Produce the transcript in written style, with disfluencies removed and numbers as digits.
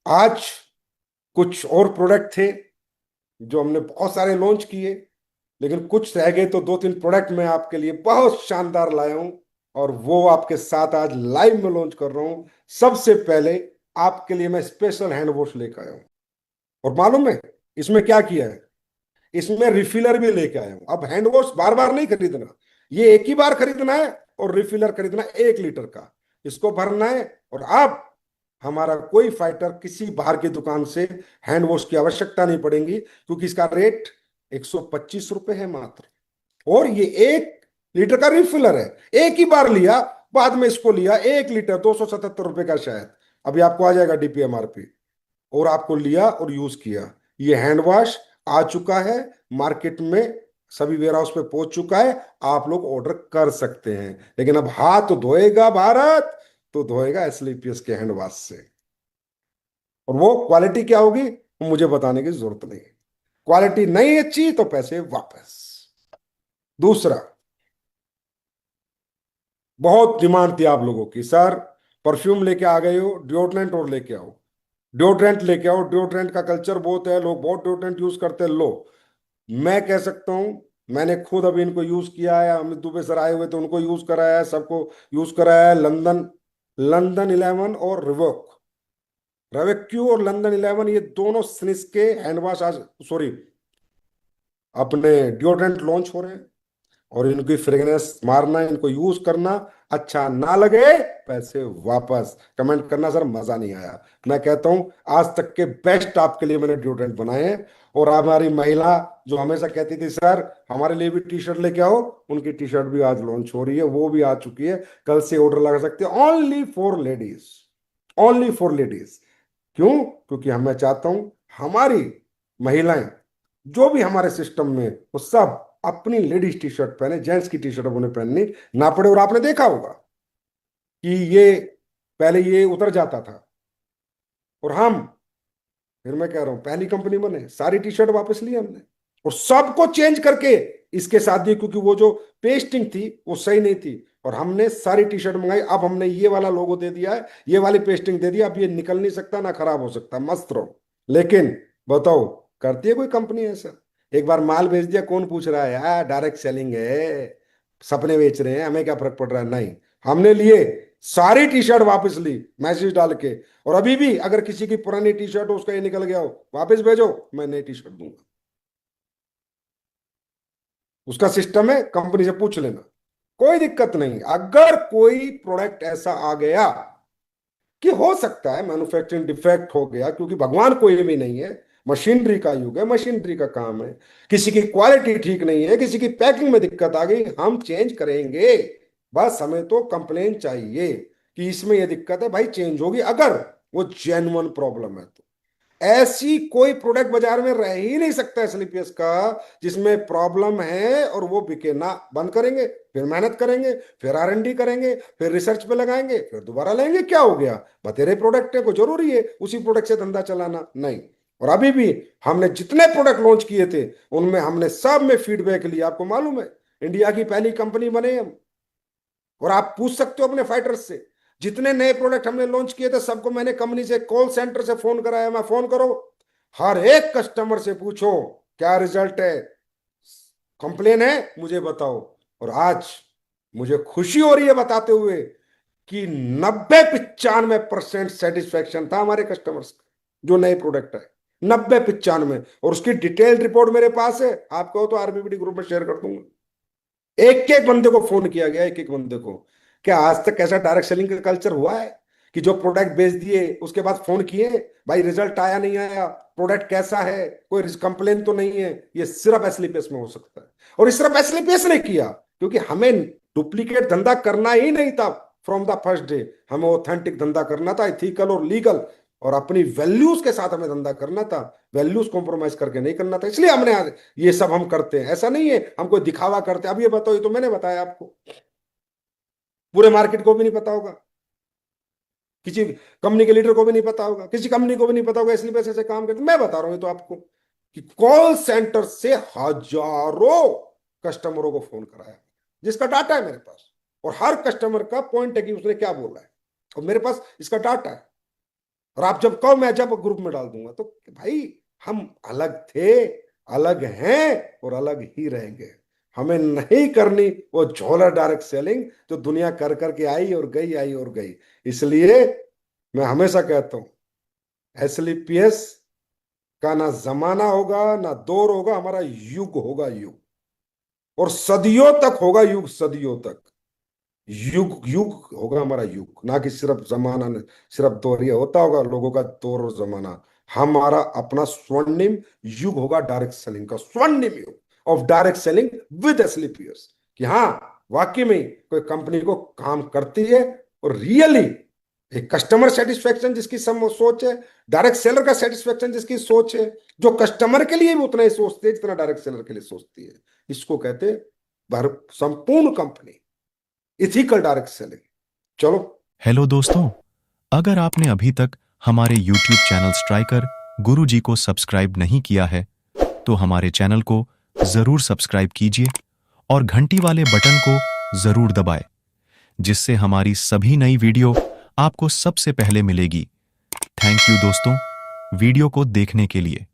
आज कुछ और प्रोडक्ट थे जो हमने बहुत सारे लॉन्च किए, लेकिन कुछ रह गए, तो दो तीन प्रोडक्ट मैं आपके लिए बहुत शानदार लाया हूं और वो आपके साथ आज लाइव में लॉन्च कर रहा हूं। सबसे पहले आपके लिए मैं स्पेशल हैंड वॉश लेकर आया हूं। और मालूम है इसमें क्या किया है? इसमें रिफिलर भी लेके आया हूं। अब हैंड वॉश बार बार नहीं खरीदना, ये एक ही बार खरीदना है और रिफिलर खरीदना 1 लीटर का, इसको भरना है। और अब हमारा कोई फाइटर किसी बाहर की दुकान से हैंड वॉश की आवश्यकता नहीं पड़ेगी, क्योंकि इसका रेट 125 रुपए है मात्र। और ये 1 लीटर का रिफिलर है, एक ही बार लिया, बाद में इसको लिया 1 लीटर 277 रुपए का शायद, अभी आपको आ जाएगा डीपीएमआरपी। और आपको लिया और यूज किया। ये हैंड वॉश आ चुका है मार्केट में, सभी वेयर हाउस पे पहुंच चुका है, आप लोग ऑर्डर कर सकते हैं। लेकिन अब हाथ धोएगा भारत तो धोएगा एसलीपीएस के हैंड वॉश से। और वो क्वालिटी क्या होगी वो मुझे बताने की जरूरत नहीं। क्वालिटी नहीं अच्छी तो पैसे वापस। दूसरा, बहुत डिमांड थी आप लोगों की, सर परफ्यूम लेके आ गए हो, डिओड्रेंट और लेके आओ। डिओड्रेंट लेके आओ, डिओड्रेंट का कल्चर बहुत है, लोग बहुत डिओड्रेंट यूज करते हैं। लो, मैं कह सकता हूं, मैंने खुद अभी इनको यूज किया है, अमित दुबे सर आए हुए तो उनको यूज कराया है, सबको यूज कराया है। लंदन लंदन 11 और रिवॉक, रेवेक्यू और लंदन 11, ये दोनों स्निस के हैंड वॉश आज, सॉरी, अपने डिओड्रेंट लॉन्च हो रहे हैं। और इनकी फ्रेग्रेंस मारना, इनको यूज करना, अच्छा ना लगे पैसे वापस। कमेंट करना सर मजा नहीं आया। मैं कहता हूं आज तक के बेस्ट आपके लिए मैंने डिओड्रेंट बनाए हैं। और हमारी महिला जो हमेशा कहती थी सर हमारे लिए भी टी शर्ट लेके आओ, उनकी टी शर्ट भी आज लॉन्च हो रही है, वो भी आ चुकी है। कल से ऑर्डर लगा सकते हैं, only for ladies, only for ladies. क्यों? क्योंकि मैं चाहता हूं हमारी महिलाएं जो भी हमारे सिस्टम में, वो सब अपनी लेडीज टी शर्ट पहने, जेंट्स की टी शर्ट अब उन्हें पहननी ना पड़े। और आपने देखा होगा कि ये पहले ये उतर जाता था, और हम, फिर मैं कह रहा हूं पहली कंपनी बने, सारी टी शर्ट वापस ली हमने और सबको चेंज करके इसके साथ दी, क्योंकि वो जो पेस्टिंग थी वो सही नहीं थी। और हमने सारी टी शर्ट मंगाई, अब हमने ये वाला लोगो दे दिया है, ये वाली पेस्टिंग दे दिया, अब ये निकल नहीं सकता ना खराब हो सकता, मस्त रहो। लेकिन बताओ, करती है कोई कंपनी ऐसा? एक बार माल भेज दिया, कौन पूछ रहा है यार, डायरेक्ट सेलिंग है, सपने बेच रहे हैं, हमें क्या फर्क पड़ रहा है? नहीं, हमने लिए, सारी टी शर्ट वापस ली मैसेज डाल के। और अभी भी अगर किसी की पुरानी टी शर्ट हो, उसका ये निकल गया हो, वापस भेजो, मैं नई टी शर्ट दूंगा। उसका सिस्टम है, कंपनी से पूछ लेना, कोई दिक्कत नहीं। अगर कोई प्रोडक्ट ऐसा आ गया कि हो सकता है मैन्युफैक्चरिंग डिफेक्ट हो गया, क्योंकि भगवान कोई भी नहीं है, मशीनरी का युग है, मशीनरी का काम है, किसी की क्वालिटी ठीक नहीं है, किसी की पैकिंग में दिक्कत आ गई, हम चेंज करेंगे। बस हमें तो कंप्लेन चाहिए कि इसमें यह दिक्कत है, भाई चेंज होगी, अगर वो जेन्युइन प्रॉब्लम है तो। ऐसी कोई प्रोडक्ट बाजार में रह ही नहीं सकता एसलीपीएस का जिसमें प्रॉब्लम है और वो बिके ना। बंद करेंगे, फिर मेहनत करेंगे, फिर आर एन डी करेंगे, फिर रिसर्च पे लगाएंगे, फिर दोबारा लेंगे, क्या हो गया, बतेरे प्रोडक्ट है, को जरूरी है उसी प्रोडक्ट से धंधा चलाना? नहीं। और अभी भी हमने जितने प्रोडक्ट लॉन्च किए थे, उनमें हमने सब में फीडबैक लिया, आपको मालूम है, इंडिया की पहली कंपनी बने हम। और आप पूछ सकते हो अपने फाइटर्स से, जितने नए प्रोडक्ट हमने लॉन्च किए थे सबको मैंने कंपनी से कॉल सेंटर से फोन कराया, मैं फोन करो, हर एक कस्टमर से पूछो क्या रिजल्ट है, कंप्लेन है मुझे बताओ। और आज मुझे खुशी हो रही है बताते हुए कि 90-95% सेटिस्फेक्शन था हमारे कस्टमर्स का, जो नए प्रोडक्ट है, 90-95। और उसकी डिटेल्ड रिपोर्ट मेरे पास है, आपको तो आरबीबीडी ग्रुप में शेयर कर दूंगा। एक एक बंदे को फोन किया गया, एक एक बंदे को। क्या आज तक ऐसा डायरेक्ट सेलिंग का कल्चर हुआ है कि जो प्रोडक्ट बेच दिए उसके बाद फोन किए, भाई रिजल्ट आया नहीं आया, प्रोडक्ट कैसा है, कोई कंप्लेन तो नहीं है? ये सिर्फ एसलीपीएस में हो सकता है। और इस सिर्फ एसलीपीएस ने किया, क्योंकि हमें डुप्लीकेट धंधा करना ही नहीं था। फ्रॉम द फर्स्ट डे हमें ऑथेंटिक धंधा करना था, इथिकल और लीगल, और अपनी वैल्यूज के साथ हमें धंधा करना था। वैल्यूज कॉम्प्रोमाइज करके नहीं करना था, इसलिए हमने आज ये सब हम करते हैं। ऐसा नहीं है हम कोई दिखावा करते हैं। अब ये बताओ, ये तो मैंने बताया आपको, पूरे मार्केट को भी नहीं पता होगा, किसी कंपनी के लीडर को भी नहीं पता होगा, किसी कंपनी को भी नहीं पता होगा, इसलिए पैसे से काम करते। मैं बता रहा हूं ये तो आपको कि कॉल सेंटर से हजारों कस्टमरों को फोन कराया, जिसका डाटा है मेरे पास। और हर कस्टमर का पॉइंट है कि उसने क्या बोला है, और मेरे पास इसका डाटा है। और आप जब कहो मैं जब ग्रुप में डाल दूंगा, तो भाई हम अलग थे, अलग हैं और अलग ही रहेंगे। हमें नहीं करनी वो झोला डायरेक्ट सेलिंग जो दुनिया कर करके आई और गई, आई और गई। इसलिए मैं हमेशा कहता हूं, एसएलपीएस का ना जमाना होगा ना दौर होगा, हमारा युग होगा, युग। और सदियों तक होगा युग, सदियों तक युग, युग होगा हमारा युग, ना कि सिर्फ जमाना सिर्फ दौर। ये होता होगा लोगों का दौर और जमाना, हमारा अपना स्वर्णिम युग होगा डायरेक्ट सेलिंग का, स्वर्णिम युग ऑफ डायरेक्ट सेलिंग विद एसएलपीएस। कि हाँ, वाकई में कोई कंपनी को काम करती है और रियली एक कस्टमर सेटिस्फेक्शन जिसकी सम सोच है, डायरेक्ट सेलर का सेटिस्फेक्शन जिसकी सोच है, जो कस्टमर के लिए भी उतना ही सोचती है जितना डायरेक्ट सेलर के लिए सोचती है, इसको कहते हैं संपूर्ण कंपनी इथिकल डायरेक्ट सेलिंग। चलो। हेलो दोस्तों, अगर आपने अभी तक हमारे YouTube चैनल स्ट्राइकर गुरुजी को सब्सक्राइब नहीं किया है तो हमारे चैनल को जरूर सब्सक्राइब कीजिए और घंटी वाले बटन को जरूर दबाएं, जिससे हमारी सभी नई वीडियो आपको सबसे पहले मिलेगी। थैंक यू दोस्तों, वीडियो को देखने के लिए।